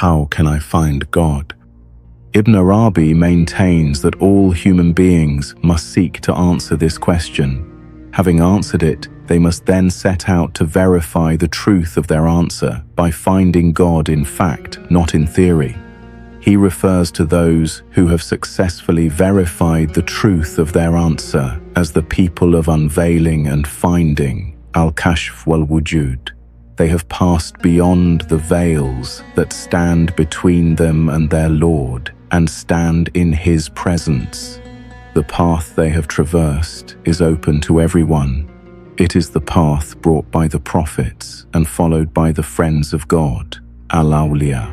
how can I find God? Ibn Arabi maintains that all human beings must seek to answer this question. Having answered it, they must then set out to verify the truth of their answer by finding God in fact, not in theory. He refers to those who have successfully verified the truth of their answer as the people of unveiling and finding, al-kashf wal-Wujūd. They have passed beyond the veils that stand between them and their Lord and stand in His presence. The path they have traversed is open to everyone. It is the path brought by the prophets and followed by the friends of God, al-Awliya.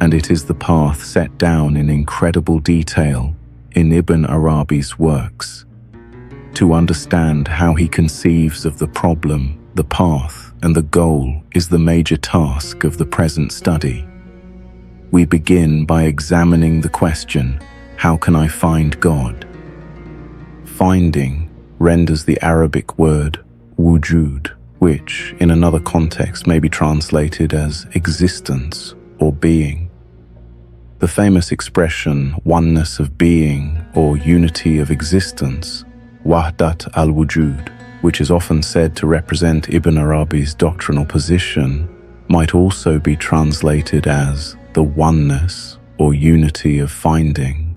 And it is the path set down in incredible detail in Ibn Arabi's works. To understand how he conceives of the problem, the path, and the goal is the major task of the present study. We begin by examining the question, how can I find God? Finding renders the Arabic word Wujud, which in another context may be translated as existence or being. The famous expression oneness of being or unity of existence, Wahdat al-Wujūd, which is often said to represent Ibn Arabi's doctrinal position, might also be translated as the oneness or unity of finding.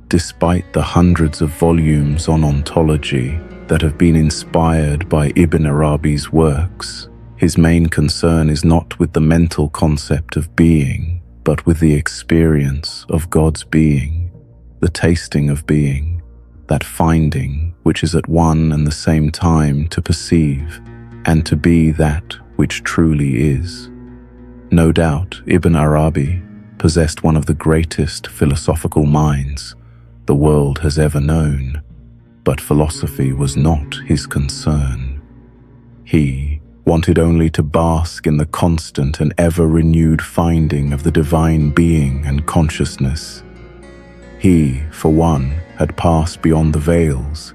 Despite the hundreds of volumes on ontology that have been inspired by Ibn Arabi's works, his main concern is not with the mental concept of being, but with the experience of God's being, the tasting of being, that finding which is at one and the same time to perceive and to be that which truly is. No doubt, Ibn Arabi possessed one of the greatest philosophical minds the world has ever known, but philosophy was not his concern. He wanted only to bask in the constant and ever-renewed finding of the divine being and consciousness. He, for one, had passed beyond the veils,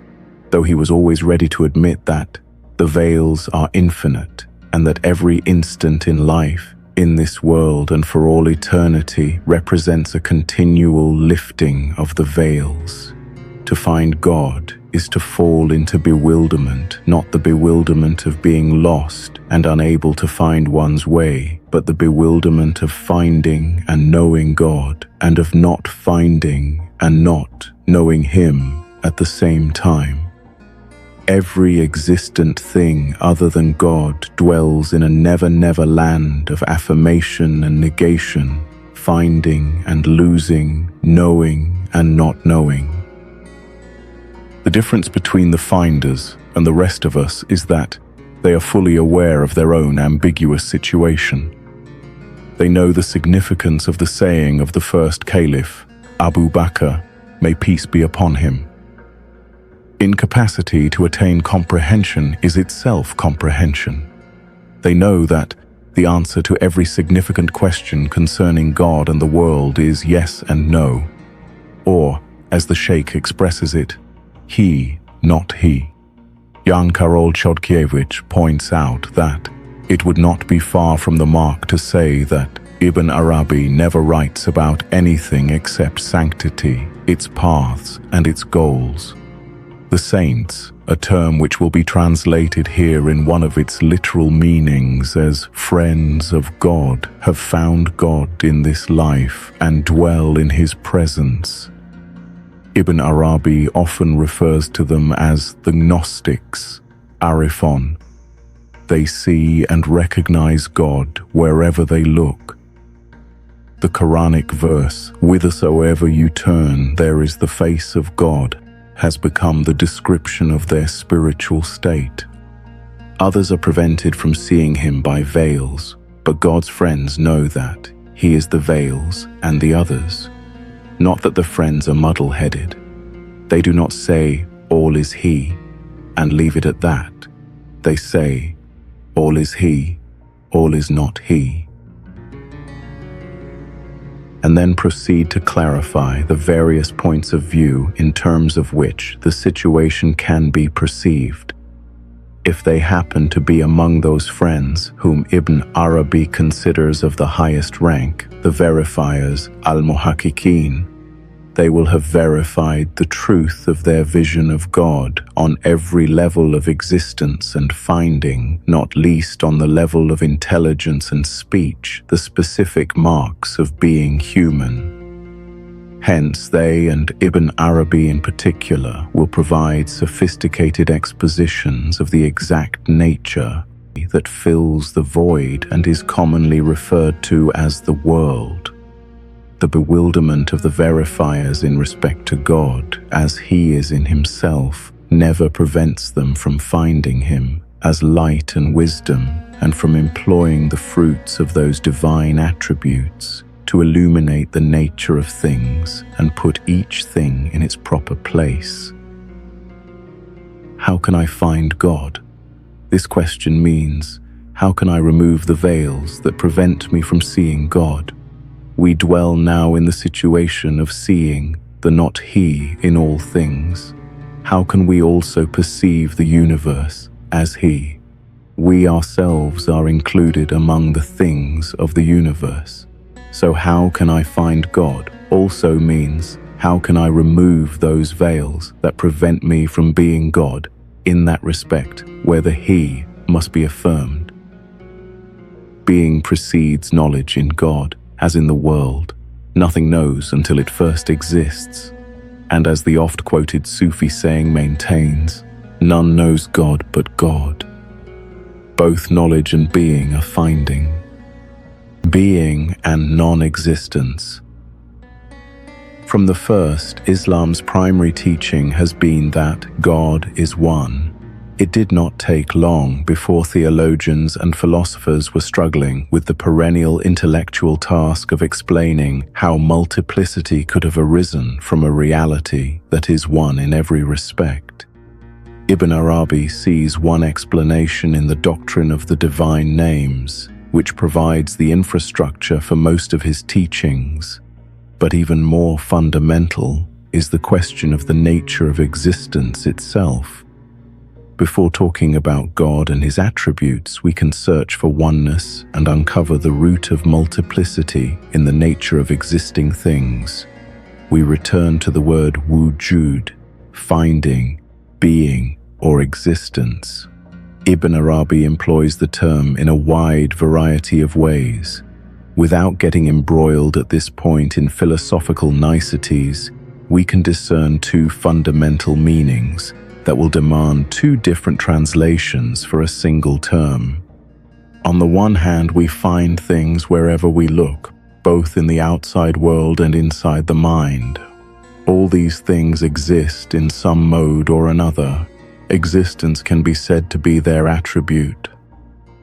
though he was always ready to admit that the veils are infinite and that every instant in life, in this world and for all eternity, represents a continual lifting of the veils. To find God is to fall into bewilderment, not the bewilderment of being lost and unable to find one's way, but the bewilderment of finding and knowing God, and of not finding and not knowing Him at the same time. Every existent thing other than God dwells in a never-never land of affirmation and negation, finding and losing, knowing and not knowing. The difference between the finders and the rest of us is that they are fully aware of their own ambiguous situation. They know the significance of the saying of the first caliph, Abu Bakr, may peace be upon him. Incapacity to attain comprehension is itself comprehension. They know that the answer to every significant question concerning God and the world is yes and no, or, as the Sheikh expresses it, he, not he. Jan Karol Chodkiewicz points out that it would not be far from the mark to say that Ibn Arabi never writes about anything except sanctity, its paths and its goals. The saints, a term which will be translated here in one of its literal meanings as friends of God, have found God in this life and dwell in His presence. Ibn Arabi often refers to them as the Gnostics, Arifon. They see and recognize God wherever they look. The Quranic verse, "Whithersoever you turn, there is the face of God," has become the description of their spiritual state. Others are prevented from seeing Him by veils, but God's friends know that He is the veils and the others. Not that the friends are muddle-headed. They do not say, "All is He," and leave it at that. They say, "All is He, all is not He," and then proceed to clarify the various points of view in terms of which the situation can be perceived. if they happen to be among those friends whom Ibn Arabi considers of the highest rank, the verifiers, al-Muhaqqiqeen, they will have verified the truth of their vision of God on every level of existence and finding, not least on the level of intelligence and speech, the specific marks of being human. Hence, they, and Ibn Arabi in particular, will provide sophisticated expositions of the exact nature that fills the void and is commonly referred to as the world. The bewilderment of the verifiers in respect to God, as He is in Himself, never prevents them from finding Him as light and wisdom, and from employing the fruits of those divine attributes to illuminate the nature of things and put each thing in its proper place. How can I find God? This question means, how can I remove the veils that prevent me from seeing God? We dwell now in the situation of seeing the not He in all things. How can we also perceive the universe as He? We ourselves are included among the things of the universe. So how can I find God also means, how can I remove those veils that prevent me from being God in that respect where the He must be affirmed? Being precedes knowledge in God. As in the world, nothing knows until it first exists. And as the oft-quoted Sufi saying maintains, none knows God but God. Both knowledge and being are finding. Being and non-existence. From the first, Islam's primary teaching has been that God is one. It did not take long before theologians and philosophers were struggling with the perennial intellectual task of explaining how multiplicity could have arisen from a reality that is one in every respect. Ibn Arabi sees one explanation in the doctrine of the divine names, which provides the infrastructure for most of his teachings. But even more fundamental is the question of the nature of existence itself. Before talking about God and His attributes, we can search for oneness and uncover the root of multiplicity in the nature of existing things. We return to the word Wujud, finding, being, or existence. Ibn Arabi employs the term in a wide variety of ways. Without getting embroiled at this point in philosophical niceties, we can discern two fundamental meanings that will demand two different translations for a single term. On the one hand, we find things wherever we look, both in the outside world and inside the mind. All these things exist in some mode or another. Existence can be said to be their attribute.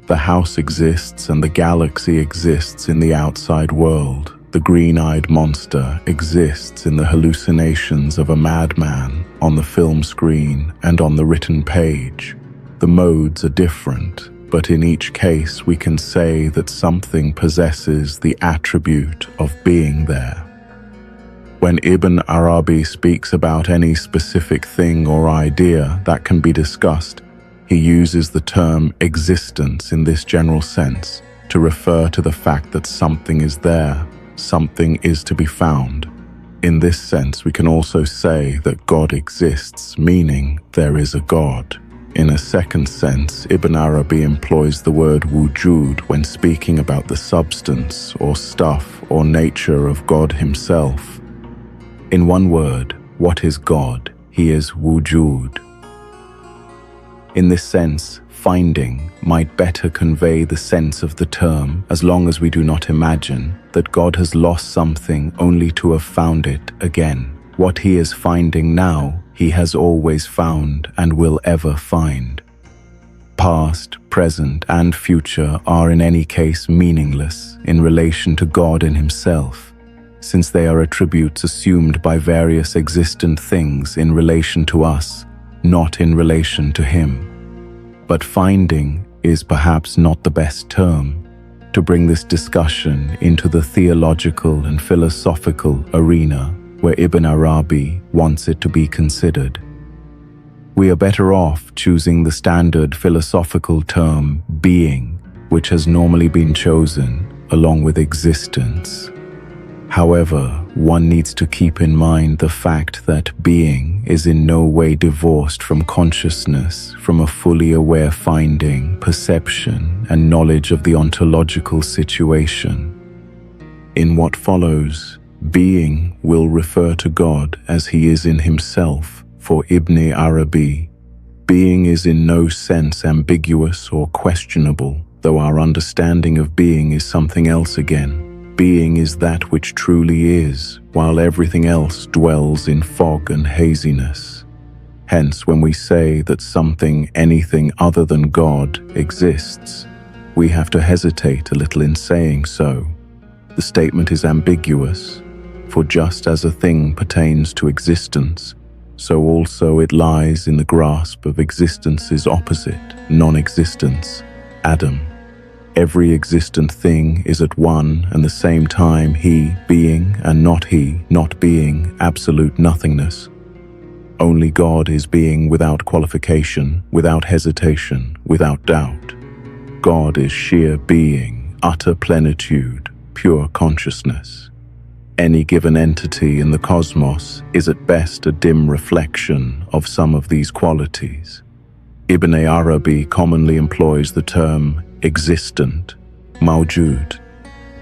The house exists and the galaxy exists in the outside world. The green-eyed monster exists in the hallucinations of a madman, on the film screen and on the written page. The modes are different, but in each case we can say that something possesses the attribute of being there. When Ibn Arabi speaks about any specific thing or idea that can be discussed, he uses the term existence in this general sense to refer to the fact that something is there. Something is to be found. In this sense, we can also say that God exists, meaning there is a God. In a second sense, Ibn Arabi employs the word Wujud when speaking about the substance or stuff or nature of God Himself. In one word, what is God? He is Wujud. In this sense, finding might better convey the sense of the term, as long as we do not imagine that God has lost something only to have found it again. What He is finding now, He has always found and will ever find. Past, present, and future are in any case meaningless in relation to God in Himself, since they are attributes assumed by various existent things in relation to us, not in relation to Him. But finding is perhaps not the best term to bring this discussion into the theological and philosophical arena where Ibn Arabi wants it to be considered. we are better off choosing the standard philosophical term being, which has normally been chosen along with existence. However, one needs to keep in mind the fact that being is in no way divorced from consciousness, from a fully aware finding, perception, and knowledge of the ontological situation. In what follows, being will refer to God as he is in himself. For IBN ARABI, being is in no sense ambiguous or questionable, though our understanding of being is something else again. Being is that which truly is, while everything else dwells in fog and haziness. Hence, when we say that something, anything other than God, exists, we have to hesitate a little in saying so. The statement is ambiguous, for just as a thing pertains to existence, so also it lies in the grasp of existence's opposite, non-existence, Adam. Every existent thing is at one and the same time he, being, and not he, not being, absolute nothingness. Only God is being without qualification, without hesitation, without doubt. God is sheer being, utter plenitude, pure consciousness. Any given entity in the cosmos is at best a dim reflection of some of these qualities. IBN ARABI commonly employs the term existent, al-Wujūd,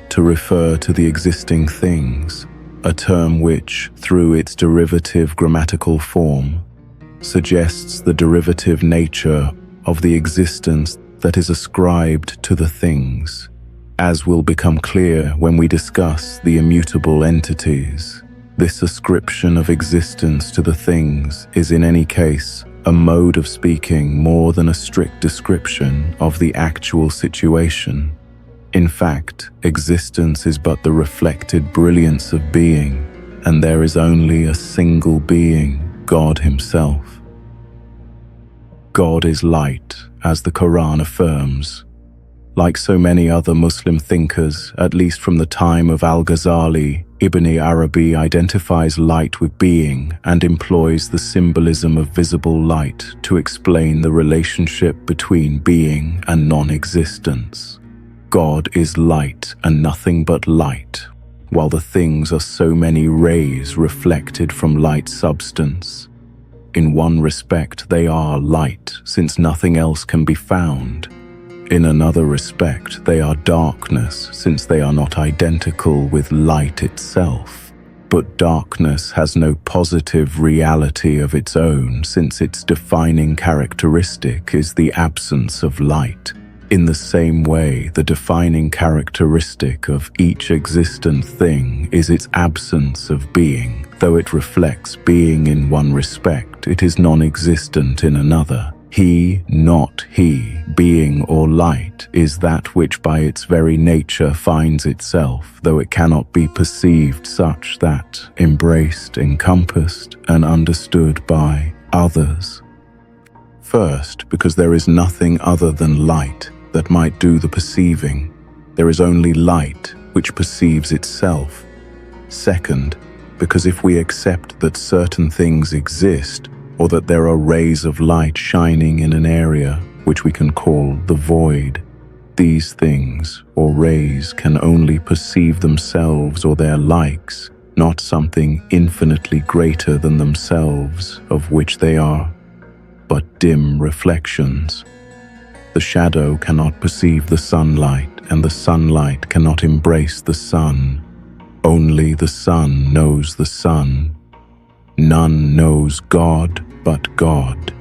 to refer to the existing things, a term which, through its derivative grammatical form, suggests the derivative nature of the existence that is ascribed to the things, as will become clear when we discuss the immutable entities. This ascription of existence to the things is in any case a mode of speaking more than a strict description of the actual situation. In fact, existence is but the reflected brilliance of being, and there is only a single being, God himself. God is light, as the Quran affirms. Like so many other Muslim thinkers, at least from the time of al-Ghazali, IBN Arabi identifies light with being and employs the symbolism of visible light to explain the relationship between being and non-existence. God is light and nothing but light, while the things are so many rays reflected from light substance. In one respect, they are light, since nothing else can be found. In another respect, they are darkness, since they are not identical with light itself. But darkness has no positive reality of its own, since its defining characteristic is the absence of light. In the same way, the defining characteristic of each existent thing is its absence of being. Though it reflects being in one respect, it is non-existent in another. He, not he, being or light, is that which by its very nature finds itself, though it cannot be perceived such that, embraced, encompassed, and understood by others. First, because there is nothing other than light that might do the perceiving. There is only light which perceives itself. Second, because if we accept that certain things exist, or that there are rays of light shining in an area which we can call the void, these things, or rays, can only perceive themselves or their likes, not something infinitely greater than themselves, of which they are but dim reflections. The shadow cannot perceive the sunlight, and the sunlight cannot embrace the sun. Only the sun knows the sun. None knows God but God.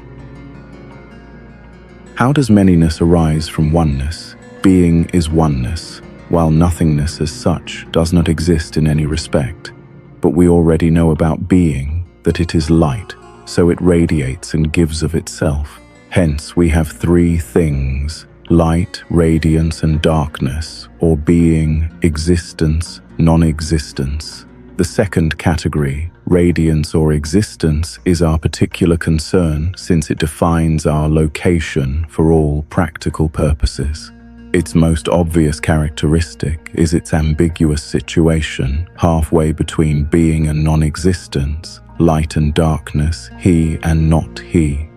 How does manyness arise from oneness? Being is oneness, while nothingness as such does not exist in any respect. But we already know about being that it is light, so it radiates and gives of itself. Hence we have three things: light, radiance, and darkness, or being, existence, non-existence. The second category, radiance or existence, is our particular concern since it defines our location for all practical purposes. Its most obvious characteristic is its ambiguous situation, halfway between being and non-existence, light and darkness, he and not he.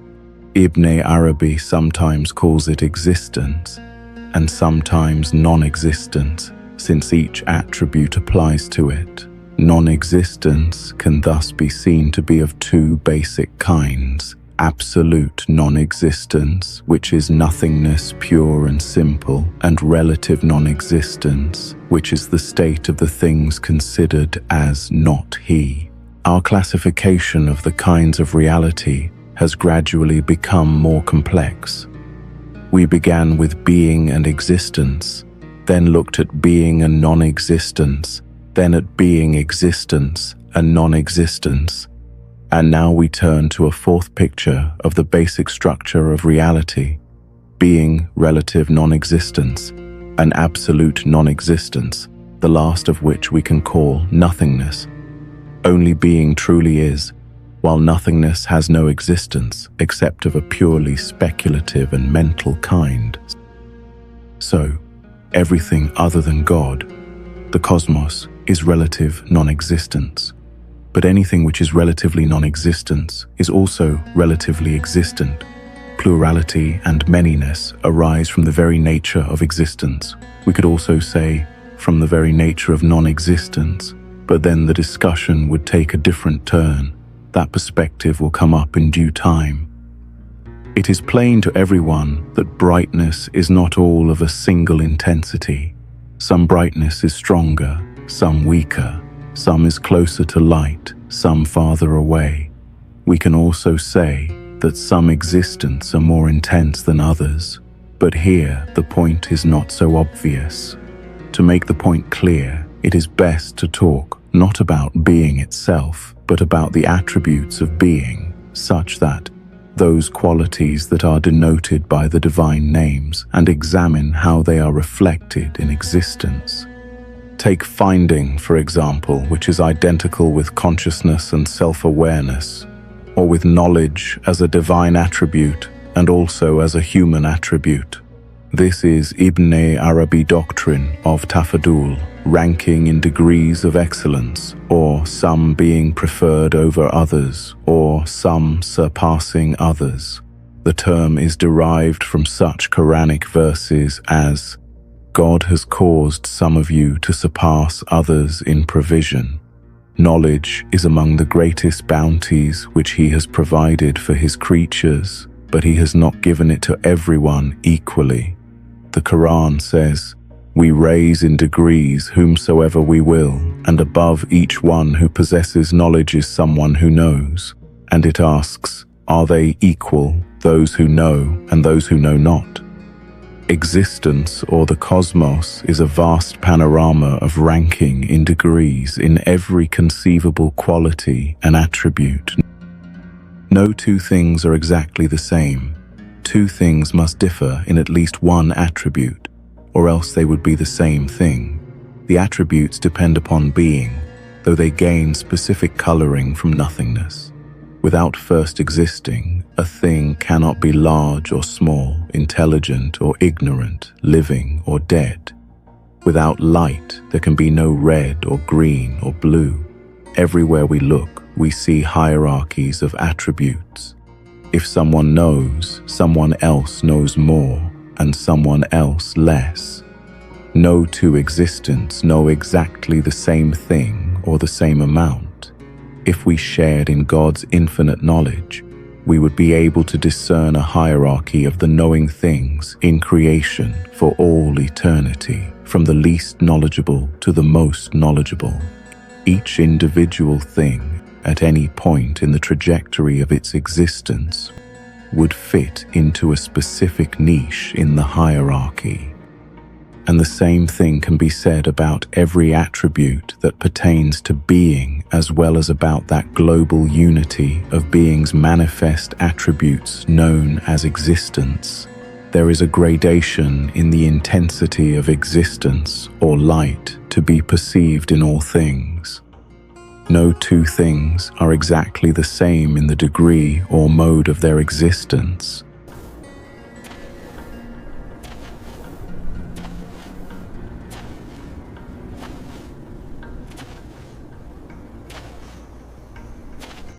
Ibn Arabi sometimes calls it existence, and sometimes non-existence, since each attribute applies to it. Non-existence can thus be seen to be of two basic kinds: absolute non-existence, which is nothingness pure and simple, and relative non-existence, which is the state of the things considered as not he. Our classification of the kinds of reality has gradually become more complex. We began with being and existence, then looked at being and non-existence, then at being existence and non-existence, and now we turn to a fourth picture of the basic structure of reality: being, relative non-existence, and absolute non-existence, the last of which we can call nothingness. Only being truly is, while nothingness has no existence except of a purely speculative and mental kind. So, everything other than God, the cosmos, is relative non-existence. But anything which is relatively non-existence is also relatively existent. Plurality and manyness arise from the very nature of existence. We could also say from the very nature of non-existence, but then the discussion would take a different turn. That perspective will come up in due time. It is plain to everyone that brightness is not all of a single intensity. Some brightness is stronger, some weaker, some is closer to light, some farther away. We can also say that some existence are more intense than others, but here the point is not so obvious. To make the point clear, it is best to talk not about being itself, but about the attributes of being, such that those qualities that are denoted by the divine names, and examine how they are reflected in existence. Take finding, for example, which is identical with consciousness and self-awareness, or with knowledge as a divine attribute and also as a human attribute. This is Ibn Arabi doctrine of tafadul, ranking in degrees of excellence, or some being preferred over others, or some surpassing others. The term is derived from such Quranic verses as, God has caused some of you to surpass others in provision. Knowledge is among the greatest bounties which He has provided for His creatures, but He has not given it to everyone equally. The Quran says, we raise in degrees whomsoever we will, and above each one who possesses knowledge is someone who knows. And it asks, are they equal, those who know and those who know not? Existence, or the cosmos, is a vast panorama of ranking in degrees in every conceivable quality and attribute. No two things are exactly the same. Two things must differ in at least one attribute, or else they would be the same thing. The attributes depend upon being, though they gain specific coloring from nothingness. Without first existing, a thing cannot be large or small, intelligent or ignorant, living or dead. Without light, there can be no red or green or blue. Everywhere we look, we see hierarchies of attributes. If someone knows, someone else knows more, and someone else less. No two existents know exactly the same thing or the same amount. If we shared in God's infinite knowledge, we would be able to discern a hierarchy of the knowing things in creation for all eternity, from the least knowledgeable to the most knowledgeable. Each individual thing, at any point in the trajectory of its existence, would fit into a specific niche in the hierarchy. And the same thing can be said about every attribute that pertains to being, as well as about that global unity of being's manifest attributes known as existence. There is a gradation in the intensity of existence or light to be perceived in all things. No two things are exactly the same in the degree or mode of their existence.